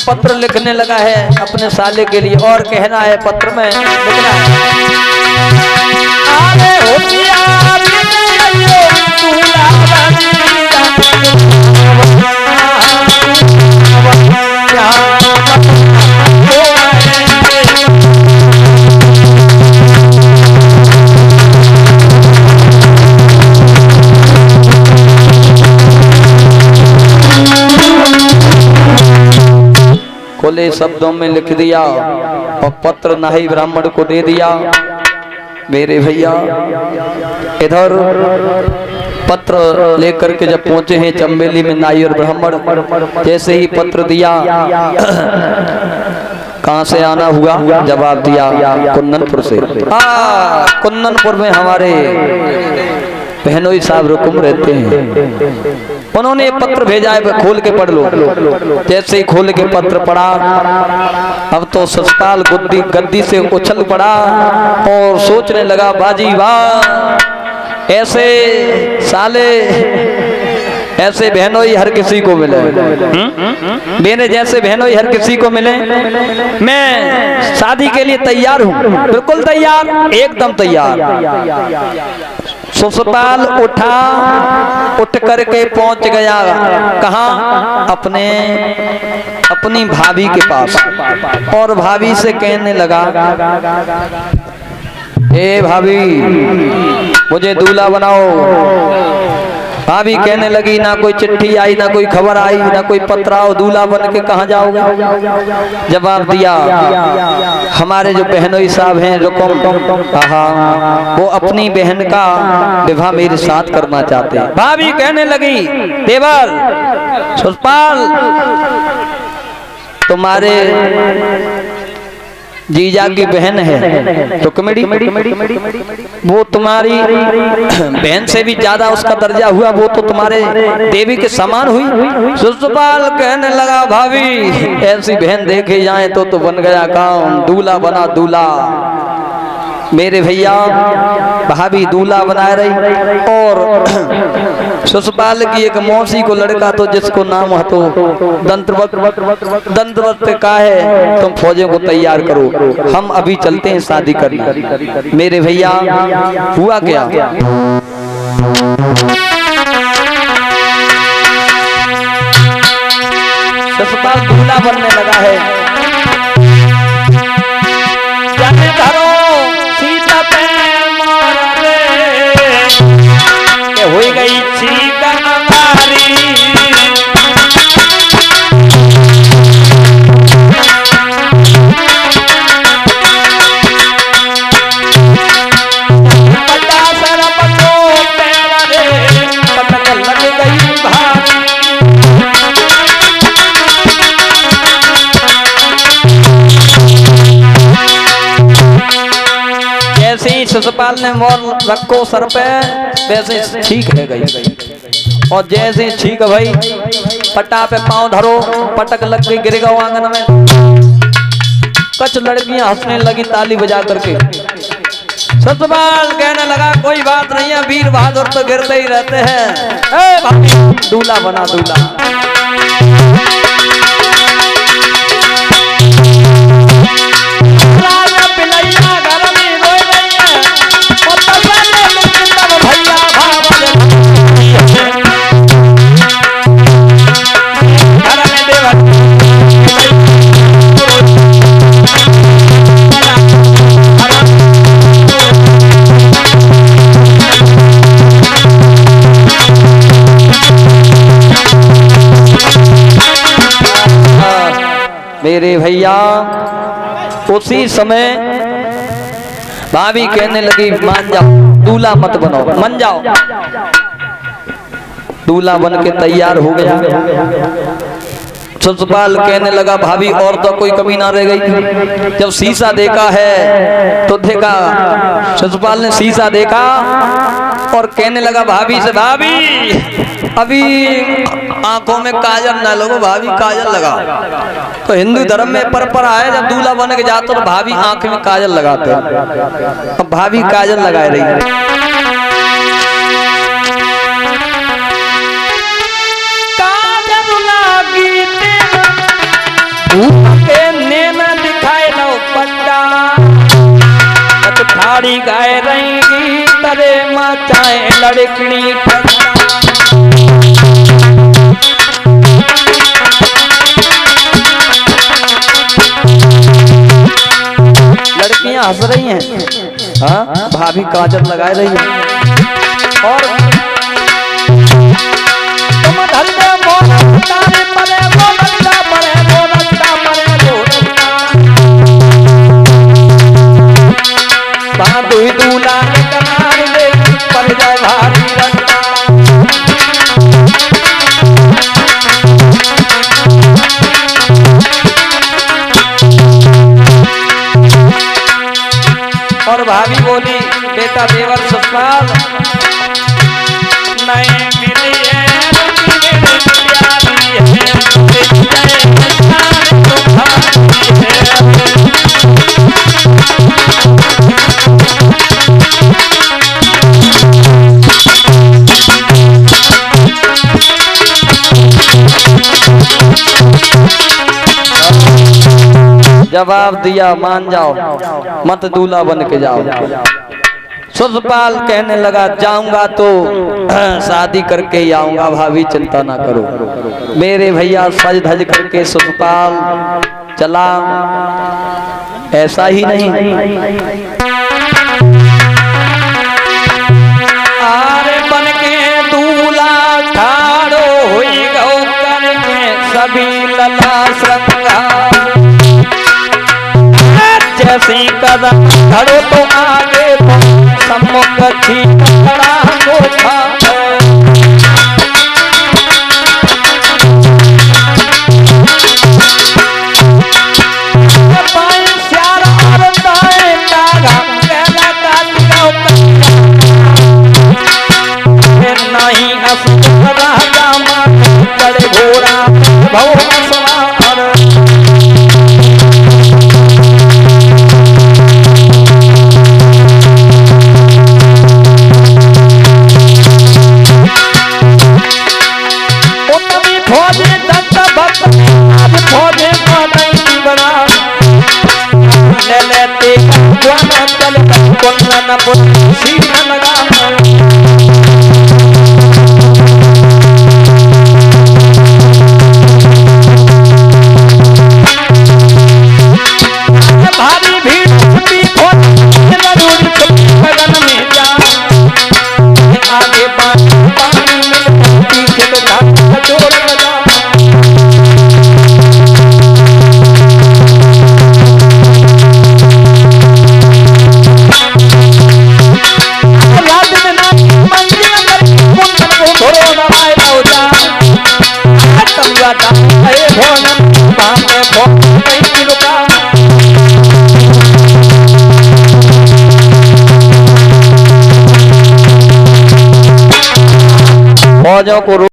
पत्र लिखने लगा है अपने साले के लिए और कहना है पत्र में लिखना है आरे होशियार खुले शब्दों में लिख दिया और पत्र नाई ब्राह्मण को दे दिया। मेरे भैया इधर पत्र लेकर के जब पहुंचे हैं चंबेली में नाई और ब्राह्मण, जैसे ही पत्र दिया कहां से आना हुआ, जवाब दिया कुन्ननपुर से। कुन्ननपुर में हमारे बहनोई साहब रुकुम रहते हैं, उन्होंने पत्र भेजा है, खोल के पढ़ लो। जैसे ही खोल के पत्र पढ़ा अब तो ससुराल गद्दी से उछल पड़ा और सोचने लगा बाजी वाह, ऐसे साले ऐसे बहनोई हर किसी को मिले, मेरे जैसे बहनोई हर किसी को मिले। मैं शादी के लिए तैयार हूँ, बिल्कुल तैयार, एकदम तैयार। ससुराल उठ करके पहुंच गया कहाँ, अपनी भाभी के पास, और भाभी से कहने लगा ए भाभी मुझे दूल्हा बनाओ। भाभी कहने लगी ना कोई चिट्ठी आई, ना कोई खबर आई, ना कोई पत्र आओ, दूल्हा बन के कहाँ जाओगे। जवाब दिया हमारे जो बहनोई साहब हैं रुकुम, वो अपनी बहन का विवाह मेरे साथ करना चाहते हैं। भाभी कहने लगी देवर सुषपाल तुम्हारे जीजा की बहन है रुक्मिणी, वो तुम्हारी बहन से भी ज्यादा उसका दर्जा हुआ, वो तो तुम्हारे देवी के समान हुई। सुषपाल कहने लगा भाभी ऐसी बहन देखे जाए तो बन गया काम, दूल्हा बना दूल्हा। मेरे भैया भाभी दूल्हा बना रही और सुषपाल की एक मौसी को लड़का तो जिसको नाम है तो दंतवक्त का है, तुम फौजों को तैयार करो, हम अभी चलते हैं शादी करने। मेरे भैया हुआ क्या, सुषपाल दूल्हा बनने लगा है। जाने धरो सीता पे हो गई सीता हमारी, ससुपाल ने मोर रखो सर पे, वैसे ठीक है गई, और जैसे ठीक है भाई पट्टा पे पांव धरो, पटक लग गई, गिर गया आंगन में। कुछ लड़कियां हंसने लगी ताली बजा करके। ससुपाल कहने लगा कोई बात नहीं है, वीर बहादुर तो गिरते ही रहते हैं, दूल्हा बना दूल्हा। मेरे भैया उसी समय भाभी कहने लगी मान जाओ, दूल्हा मत बनो, मन जाओ। दूल्हा बन के तैयार हो गया। ससुपाल कहने लगा भाभी और तो कोई कमी ना रह गई। जब शीशा देखा है तो देखा, ससुपाल ने शीशा देखा और कहने लगा भाभी से भाभी अभी आंखों में काजल ना लगो, भाभी काजल लगा। तो हिंदू धर्म में परंपरा है जब दूल्हा बन के जाते तो भाभी आंख में काजल लगाते हैं। अब भाभी काजल लगाए रही। के नैन दिखाए लो पट्टा ठाड़ी गाय रहेंगी तरे मचाए लड़कनी ठंडा। लड़कियां हंस रही हैं, हाँ भाभी काजल लगाए रही है और तुम धंधे मोना तारे परे वो रस्ता परे वो रस्ता परे वो रस्ता बांधुई दूल्हा के कनार ले पड़ जाए भारी रस्ता। और भाभी बोली बेटा देवर ससुराल नहीं मिली है जवाब दिया मान जाओ मत दूल्हा बन के जाओ। ससुपाल कहने लगा जाऊंगा तो शादी करके ही आऊंगा, भाभी चिंता ना करो। मेरे भैया सज धज करके ससुपाल चला। ऐसा ही नहीं आरे बन के दूल्हा ठाड़ो हुई गौ करके सभी लला श्रृंगार जैसे कदम खड़ो तो आगे सम्मुख खड़ा गोखा नहीं चढ़े घोड़ा भारी भीड़ आगे पानी में पीछे फौजों को